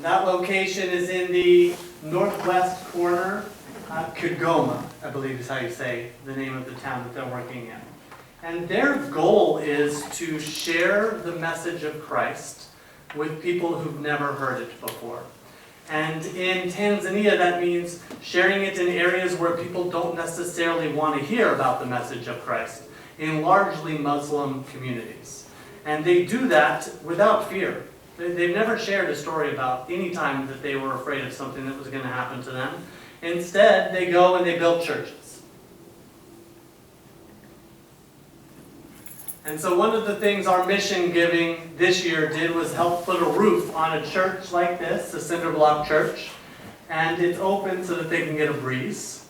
That location is in the northwest corner, Kigoma, I believe is how you say the name of the town that they're working in. And their goal is to share the message of Christ with people who've never heard it before. And in Tanzania, that means sharing it in areas where people don't necessarily want to hear about the message of Christ, in largely Muslim communities. And they do that without fear. They've never shared a story about any time that they were afraid of something that was going to happen to them. Instead, they go and they build churches. And so one of the things our mission giving this year did was help put a roof on a church like this, a cinder block church. And it's open so that they can get a breeze.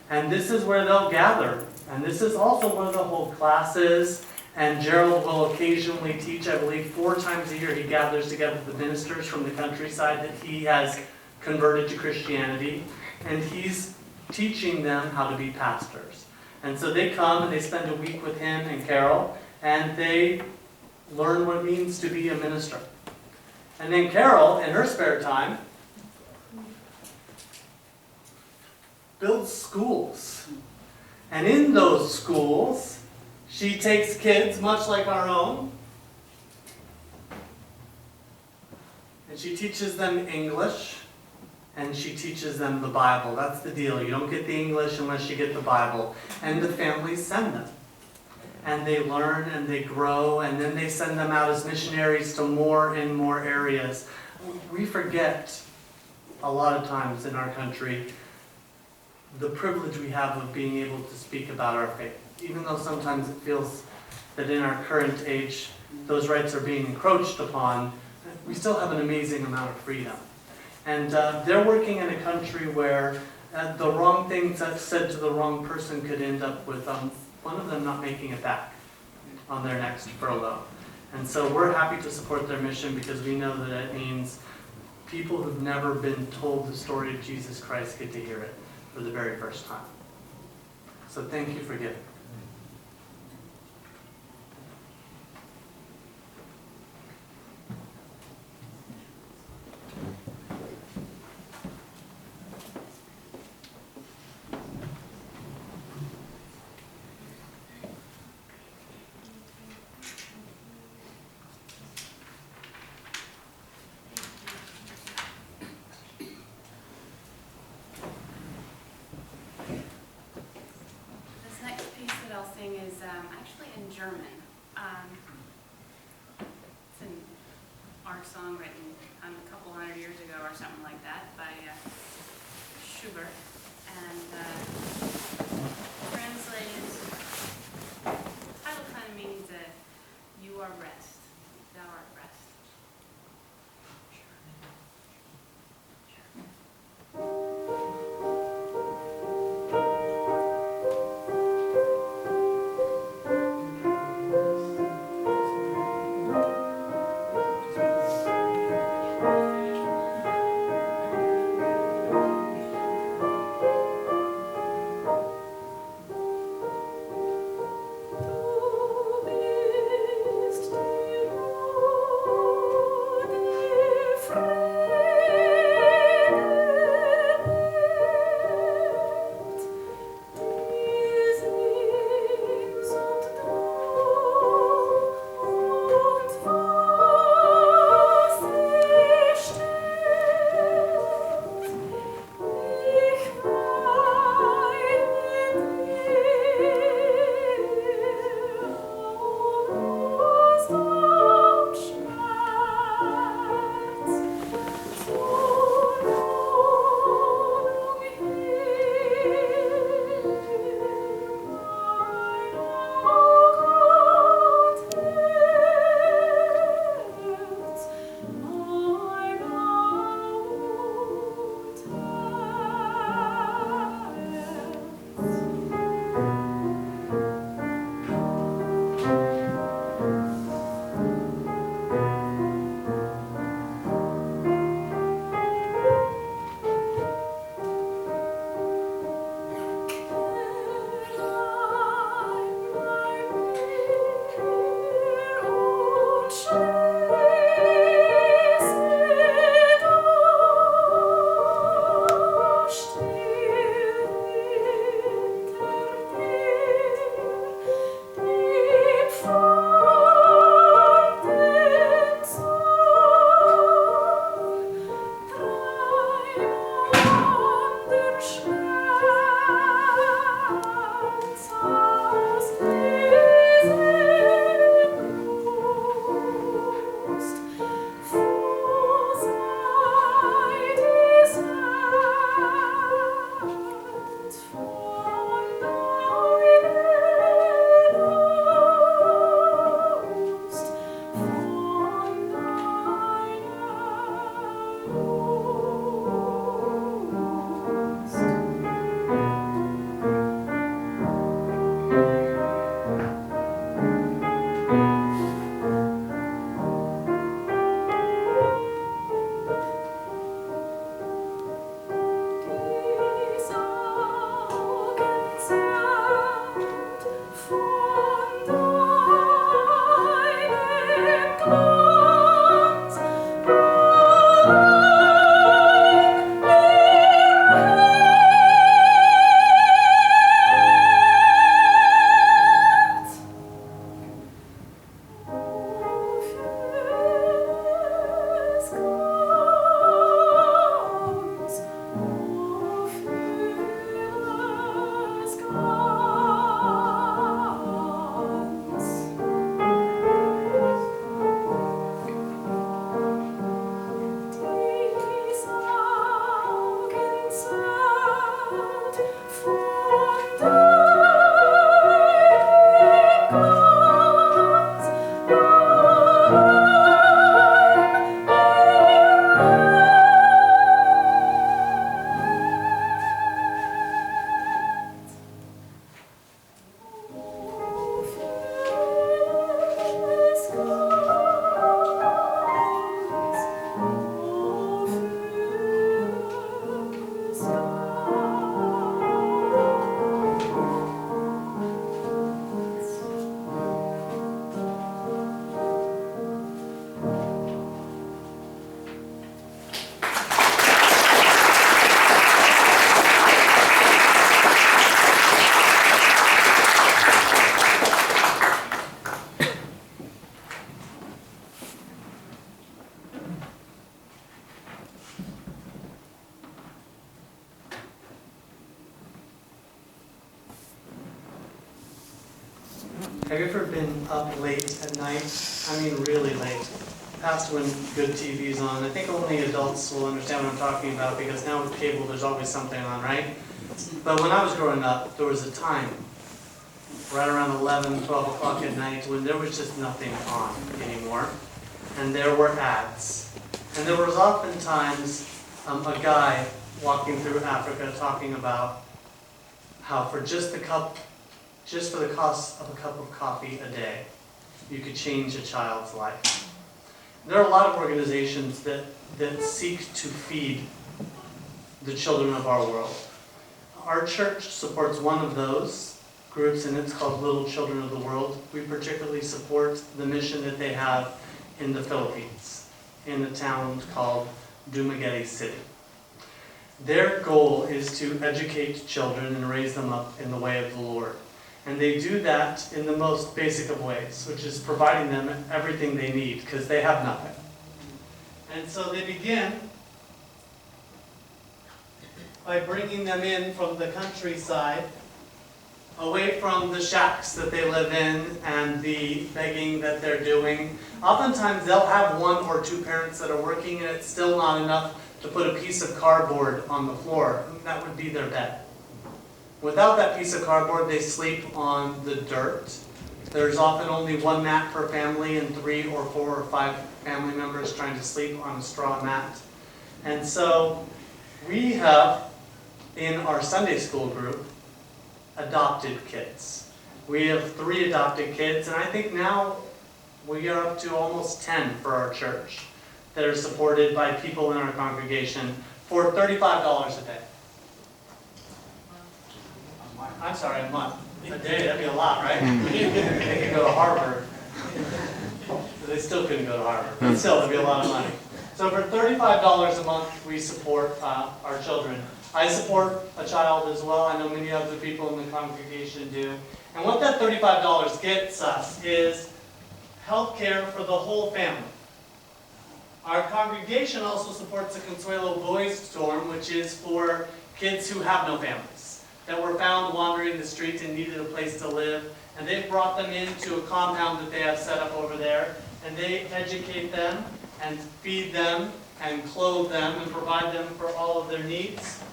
And this is where they'll gather. And this is also where they'll hold classes. And Gerald will occasionally teach, I believe 4 times a year he gathers together the ministers from the countryside that he has converted to Christianity. And he's teaching them how to be pastors. And so they come and they spend a week with him and Carol. And they learn what it means to be a minister. And then Carol, in her spare time, builds schools. And in those schools, she takes kids, much like our own, and she teaches them English, and she teaches them the Bible. That's the deal. You don't get the English unless you get the Bible. And the families send them. And they learn and they grow, and then they send them out as missionaries to more and more areas. We forget a lot of times in our country the privilege we have of being able to speak about our faith. Even though sometimes it feels that in our current age those rights are being encroached upon, we still have an amazing amount of freedom. And they're working in a country where the wrong thing said to the wrong person could end up with one of them not making it back on their next furlough. And so we're happy to support their mission because we know that it means people who've never been told the story of Jesus Christ get to hear it for the very first time. So thank you for giving. Is actually in German. It's an art song written a couple hundred years ago or something like that by Schubert, and translated, the title kind of means you are rest, thou art rest. Have you ever been up late at night? I mean really late. Past when good TV's on. I think only adults will understand what I'm talking about because now with cable there's always something on, right? But when I was growing up, there was a time, right around 11, 12 o'clock at night, when there was just nothing on anymore. And there were ads. And there was oftentimes a guy walking through Africa talking about how for just for the cost of a cup of coffee a day, you could change a child's life. There are a lot of organizations that seek to feed the children of our world. Our church supports one of those groups, and it's called Little Children of the World. We particularly support the mission that they have in the Philippines, in a town called Dumaguete City. Their goal is to educate children and raise them up in the way of the Lord. And they do that in the most basic of ways, which is providing them everything they need, because they have nothing. And so they begin by bringing them in from the countryside, away from the shacks that they live in and the begging that they're doing. Oftentimes they'll have one or two parents that are working, and it's still not enough to put a piece of cardboard on the floor. That would be their bed. Without that piece of cardboard, they sleep on the dirt. There's often only one mat per family and 3 or 4 or 5 family members trying to sleep on a straw mat. And so we have, in our Sunday school group, adopted kids. We have 3 adopted kids, and I think now we are up to almost 10 for our church that are supported by people in our congregation for $35 a day. I'm sorry, a month. A day, that'd be a lot, right? They could go to Harvard. They still couldn't go to Harvard, but still, that'd be a lot of money. So for $35 a month, we support our children. I support a child as well. I know many other people in the congregation do. And what that $35 gets us is health care for the whole family. Our congregation also supports the Consuelo Boys Dorm, which is for kids who have no families, that were found wandering the street and needed a place to live. And they've brought them into a compound that they have set up over there, and they educate them and feed them and clothe them and provide them for all of their needs.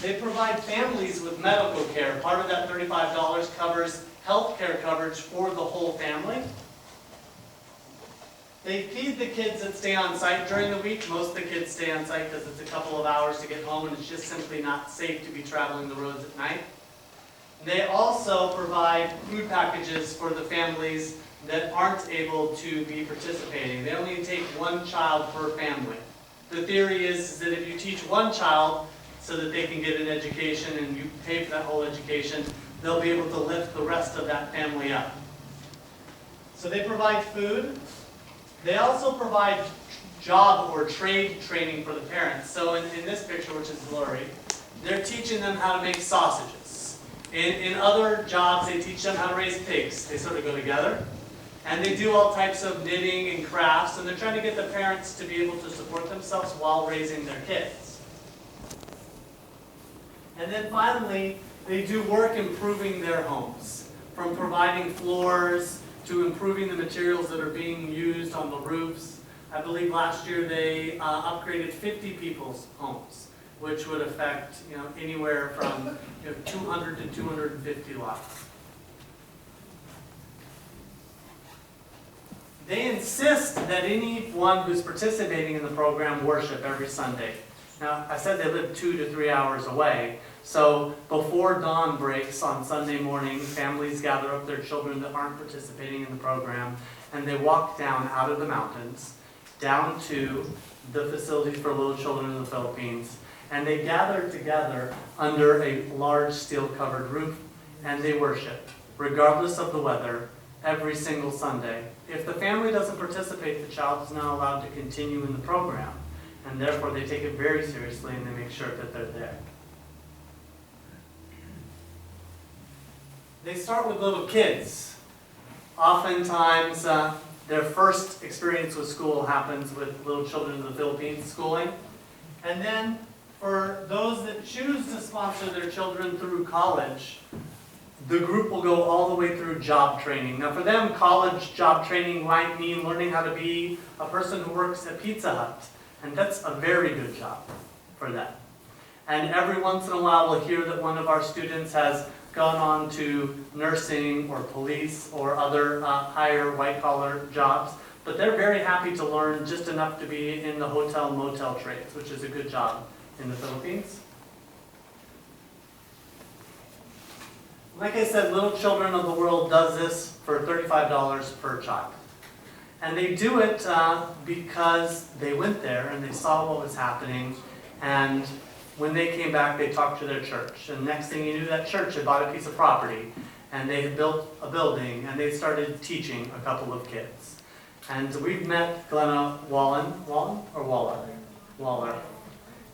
They provide families with medical care. Part of that $35 covers health care coverage for the whole family. They feed the kids that stay on site during the week. Most of the kids stay on site because it's a couple of hours to get home, and it's just simply not safe to be traveling the roads at night. They also provide food packages for the families that aren't able to be participating. They only take 1 child per family. The theory is that if you teach 1 child so that they can get an education and you pay for that whole education, they'll be able to lift the rest of that family up. So they provide food. They also provide job or trade training for the parents. So in this picture, which is blurry, they're teaching them how to make sausages. In other jobs, they teach them how to raise pigs. They sort of go together. And they do all types of knitting and crafts, and they're trying to get the parents to be able to support themselves while raising their kids. And then finally, they do work improving their homes, from providing floors to improving the materials that are being used on the roofs. I believe last year they upgraded 50 people's homes, which would affect anywhere from 200 to 250 lives. They insist that anyone who's participating in the program worship every Sunday. Now, I said they live 2 to 3 hours away, so before dawn breaks on Sunday morning, families gather up their children that aren't participating in the program, and they walk down out of the mountains, down to the facilities for little children in the Philippines, and they gather together under a large steel-covered roof, and they worship, regardless of the weather, every single Sunday. If the family doesn't participate, the child is not allowed to continue in the program, and therefore they take it very seriously and they make sure that they're there. They start with little kids. Oftentimes, their first experience with school happens with little children in the Philippines schooling. And then for those that choose to sponsor their children through college, the group will go all the way through job training. Now for them, college job training might mean learning how to be a person who works at Pizza Hut. And that's a very good job for them. And every once in a while we'll hear that one of our students has gone on to nursing or police or other higher white-collar jobs. But they're very happy to learn just enough to be in the hotel motel trades, which is a good job in the Philippines. Like I said, Little Children of the World does this for $35 per child. And they do it because they went there and they saw what was happening, and when they came back, they talked to their church. And next thing you knew, that church had bought a piece of property, and they had built a building, and they started teaching a couple of kids. And we've met Glenna Waller,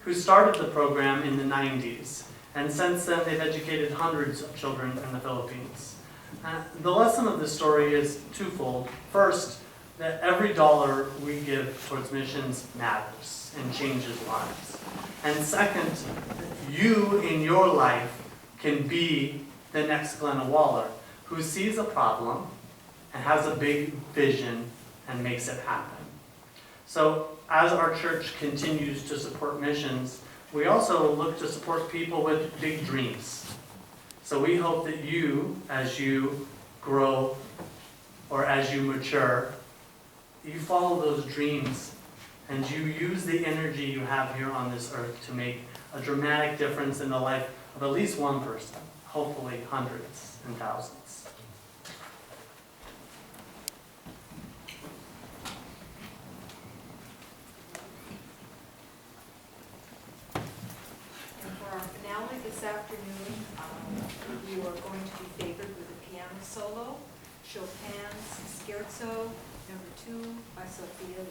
who started the program in the 90s. And since then, they've educated hundreds of children in the Philippines. The lesson of this story is twofold. First, that every dollar we give towards missions matters and changes lives. And second, you in your life can be the next Glenna Waller, who sees a problem and has a big vision and makes it happen. So as our church continues to support missions, we also look to support people with big dreams. So we hope that you, as you grow or as you mature, you follow those dreams and you use the energy you have here on this earth to make a dramatic difference in the life of at least one person, hopefully hundreds and thousands. And for our finale this afternoon, you are going to be favored with a piano solo, Chopin's Scherzo No. 2 by Sophia.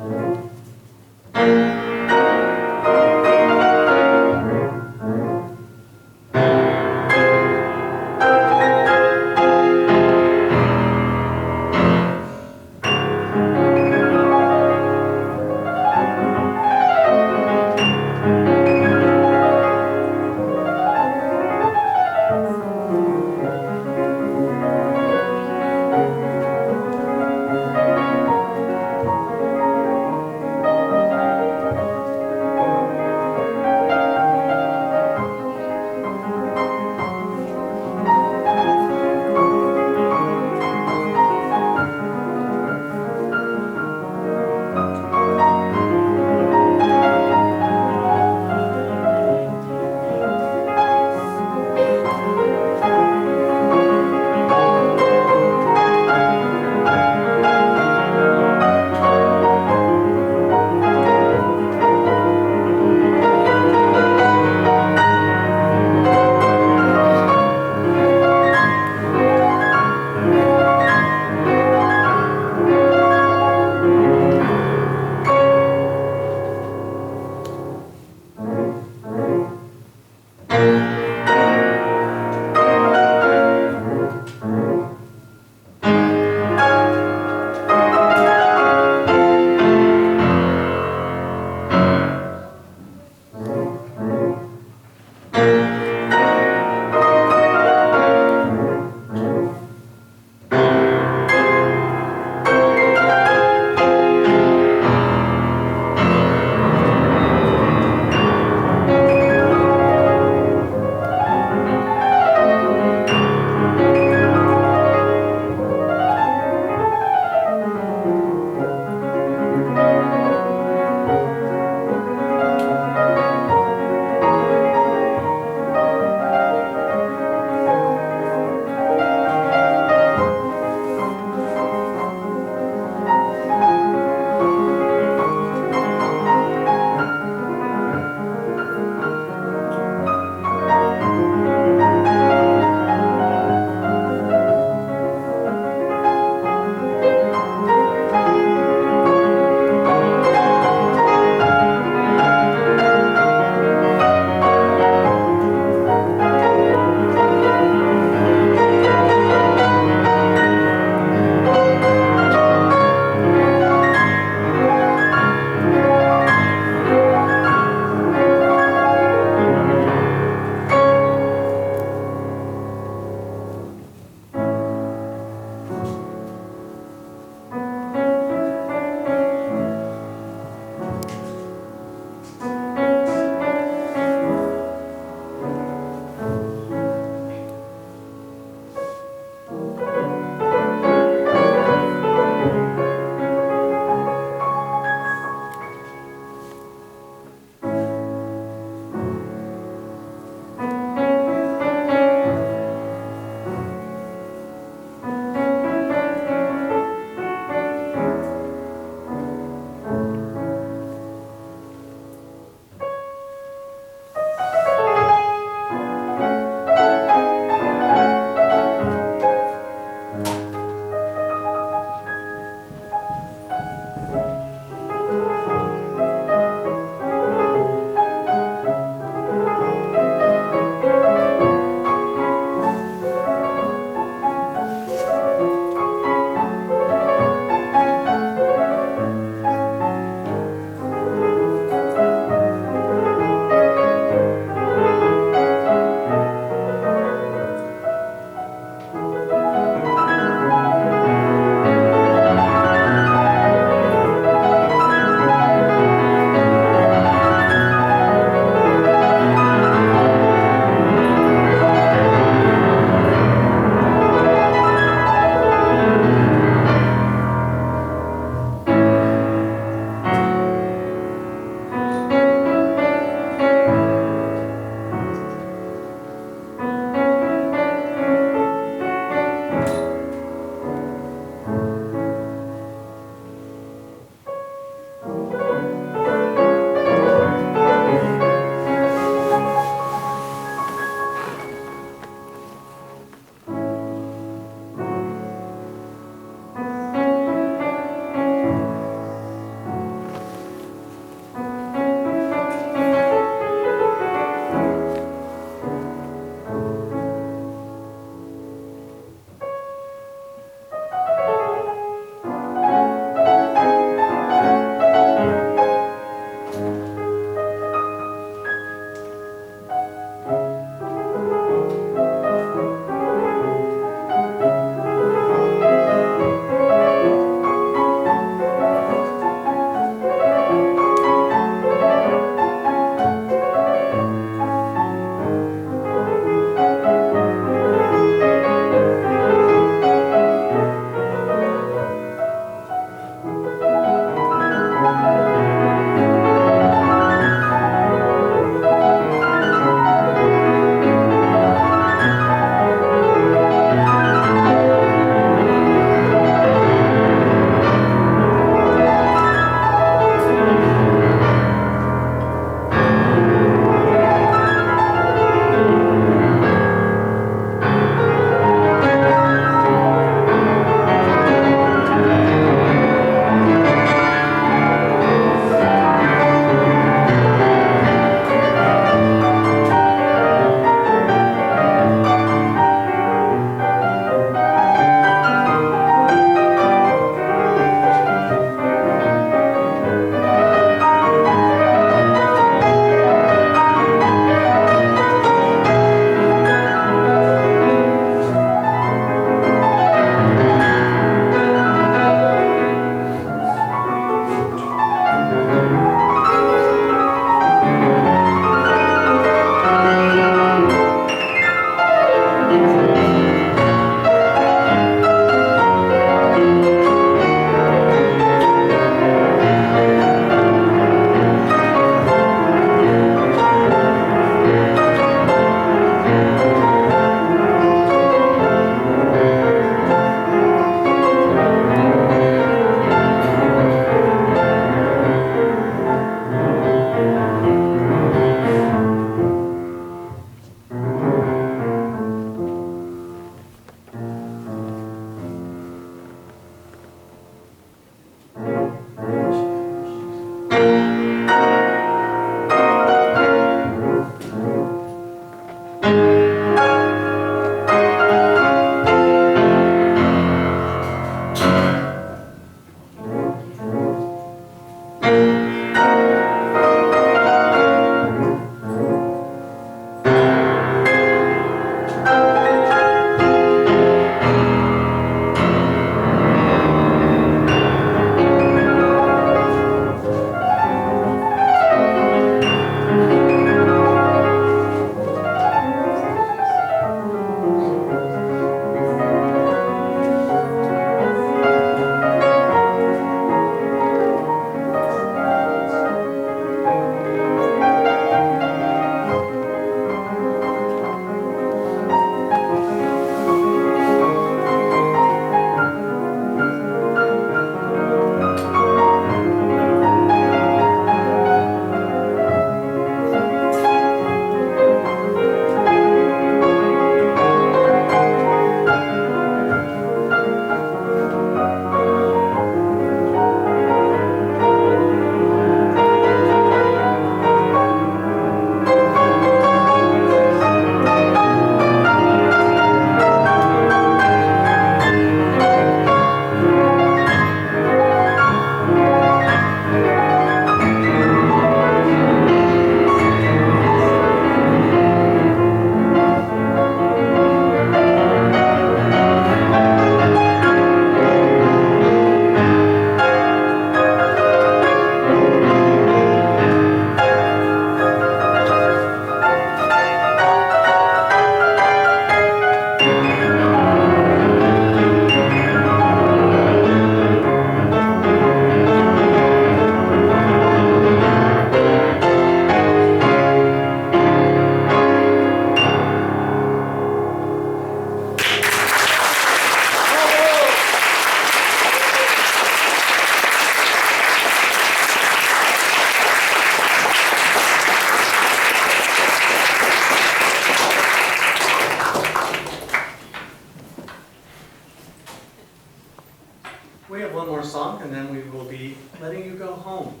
more song, and then we will be letting you go home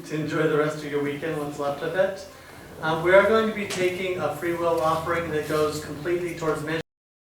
to enjoy the rest of your weekend, what's left of it. We are going to be taking a free will offering that goes completely towards mission.